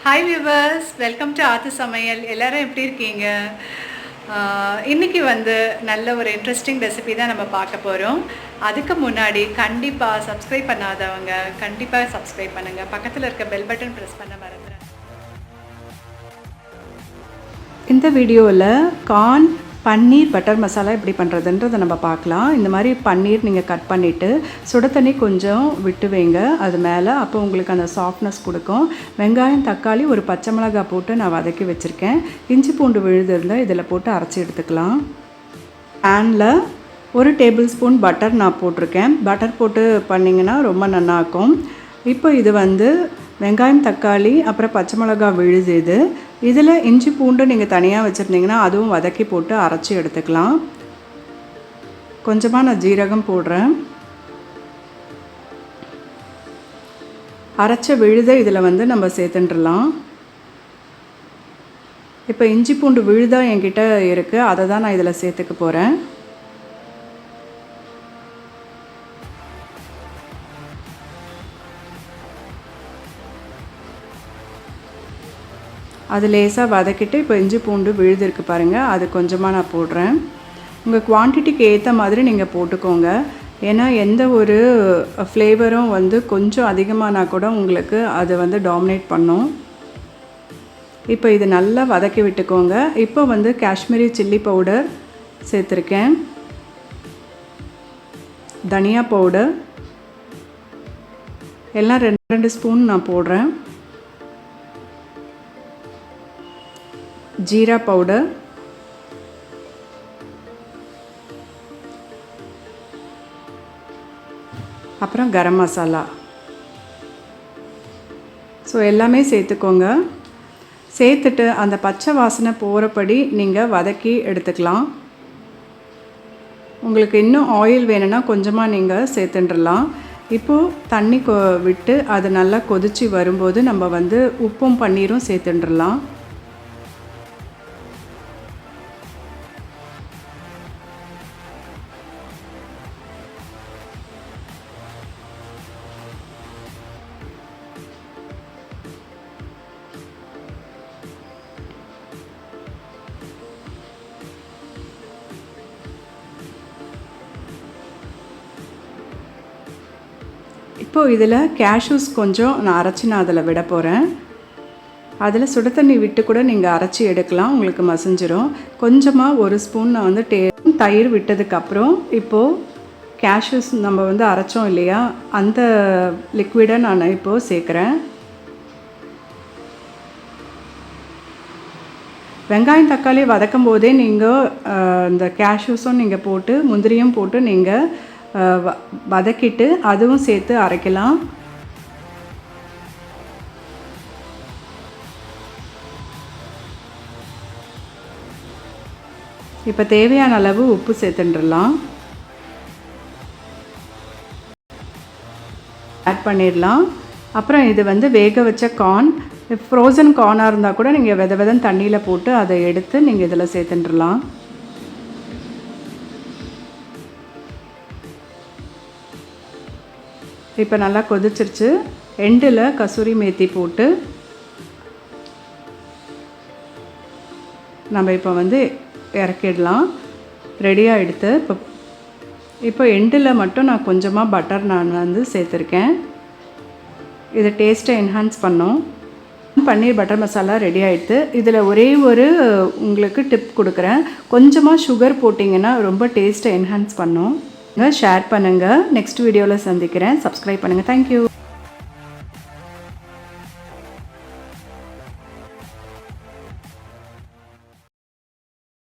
Hi viewers, welcome to ஆத்து சமையல். எல்லாரும் எப்படி இருக்கீங்க? இன்றைக்கி வந்து நல்ல ஒரு இன்ட்ரெஸ்டிங் ரெசிபி தான் நம்ம பார்க்க போகிறோம். அதுக்கு முன்னாடி கண்டிப்பாக சப்ஸ்கிரைப் பண்ணாதவங்க கண்டிப்பாக சப்ஸ்கிரைப் பண்ணுங்கள். பக்கத்தில் இருக்க பெல் பட்டன் ப்ரெஸ் பண்ண மறந்துடுங்க. இந்த வீடியோவில் கார்ன் பன்னீர் பட்டர் மசாலா எப்படி பண்ணுறதுன்றதை நம்ம பார்க்கலாம். இந்த மாதிரி பன்னீர் நீங்கள் கட் பண்ணிவிட்டு சுட தண்ணி கொஞ்சம் விட்டு வைங்க அது மேலே. அப்போ உங்களுக்கு அந்த சாஃப்ட்னஸ் கொடுக்கும். வெங்காயம், தக்காளி, ஒரு பச்சை மிளகாய் போட்டு நான் வதக்கி வச்சுருக்கேன். இஞ்சி பூண்டு விழுதுல இதில் போட்டு அரைச்சி எடுத்துக்கலாம். பேனில் 1 டேபிள் ஸ்பூன் பட்டர் நான் போட்டிருக்கேன். பட்டர் போட்டு பண்ணிங்கன்னா ரொம்ப நல்லாயிருக்கும். இப்போ இது வந்து வெங்காயம், தக்காளி, அப்புறம் பச்சை மிளகாய் விழுது இதில் இஞ்சி பூண்டு நீங்கள் தனியாக வச்சுருந்தீங்கன்னா அதுவும் வதக்கி போட்டு அரைச்சி எடுத்துக்கலாம். கொஞ்சமாக நான் ஜீரகம் போடுறேன். அரைச்ச விழுதை இதில் வந்து நம்ம சேர்த்துட்டுலாம். இப்போ இஞ்சி பூண்டு விழுதா என்கிட்ட இருக்குது, அதை தான் நான் இதில் சேர்த்துக்க போகிறேன். அது லேசாக வதக்கிட்டு இப்போ இஞ்சி பூண்டு விழுது இருக்குது பாருங்கள், அது கொஞ்சமாக நான் போடுறேன். உங்கள் குவான்டிட்டிக்கு ஏற்ற மாதிரி நீங்கள் போட்டுக்கோங்க. ஏன்னா எந்த ஒரு ஃப்ளேவரும் வந்து கொஞ்சம் அதிகமானா கூட உங்களுக்கு அது வந்து டாமினேட் பண்ணும். இப்போ இது நல்லா வதக்கி விட்டுக்கோங்க. இப்போ வந்து காஷ்மீரி சில்லி பவுடர் சேர்த்துருக்கேன், தனியா பவுடர் எல்லாம் 2 ஸ்பூன் நான் போடுறேன். ஜீரா பவுடர், அப்புறம் கரம் மசாலா. ஸோ எல்லாமே சேர்த்துக்கோங்க. சேர்த்துட்டு அந்த பச்சை வாசனை போகிறபடி நீங்கள் வதக்கி எடுத்துக்கலாம். உங்களுக்கு இன்னும் ஆயில் வேணும்னா கொஞ்சமாக நீங்கள் சேர்த்துட்டுலாம். இப்போது தண்ணி விட்டு அது நல்லா கொதித்து வரும்போது நம்ம வந்து உப்பும் பன்னீரும் சேர்த்துட்டுலாம். இப்போது இதில் கேஷ்யூஸ் கொஞ்சம் நான் அரைச்சி நான் அதில் விட போகிறேன். அதில் சுட தண்ணி விட்டு கூட நீங்கள் அரைச்சி எடுக்கலாம், உங்களுக்கு மசிஞ்சிரும். கொஞ்சமாக 1 ஸ்பூன் நான் வந்து தயிர் விட்டதுக்கப்புறம் இப்போது கேஷ்யூஸ் நம்ம வந்து அரைச்சோம் இல்லையா, அந்த லிக்விடை நான் இப்போது சேர்க்குறேன். வெங்காயம், தக்காளி வதக்கும் போதே நீங்கள் இந்த கேஷ்யூஸும் நீங்கள் போட்டு முந்திரியும் போட்டு நீங்கள் வதக்கிட்டு அதுவும் சேர்த்து அரைக்கலாம். இப்போ தேவையான அளவு உப்பு சேர்த்துடலாம், ஆட் பண்ணிடலாம். அப்புறம் இது வந்து வேக வச்ச கார்ன், ஃப்ரோசன் கார்னாக இருந்தால் கூட நீங்கள் வெதன்னு தண்ணியில் போட்டு அதை எடுத்து நீங்கள் இதில் சேர்த்துடலாம். இப்போ நல்லா கொதிச்சிருச்சு. எண்டில் கசூரி மேத்தி போட்டு நம்ம இப்போ வந்து இறக்கிடலாம். ரெடியாக எடுத்து இப்போ எண்டில் மட்டும் நான் கொஞ்சமாக பட்டர் நான் வந்து சேர்த்துருக்கேன். இதை டேஸ்ட்டை என்ஹான்ஸ் பண்ணோம். பன்னீர் பட்டர் மசாலா ரெடி ஆகிடுது. இதில் ஒரே ஒரு உங்களுக்கு டிப் கொடுக்குறேன். கொஞ்சமாக சுகர் போட்டிங்கன்னா ரொம்ப டேஸ்ட்டை என்ஹான்ஸ் பண்ணோம். ஷேர் பண்ணுங்கள். நெக்ஸ்ட் வீடியோவில் சந்திக்கிறேன். சப்ஸ்கிரைப் பண்ணுங்கள். தேங்க்யூ.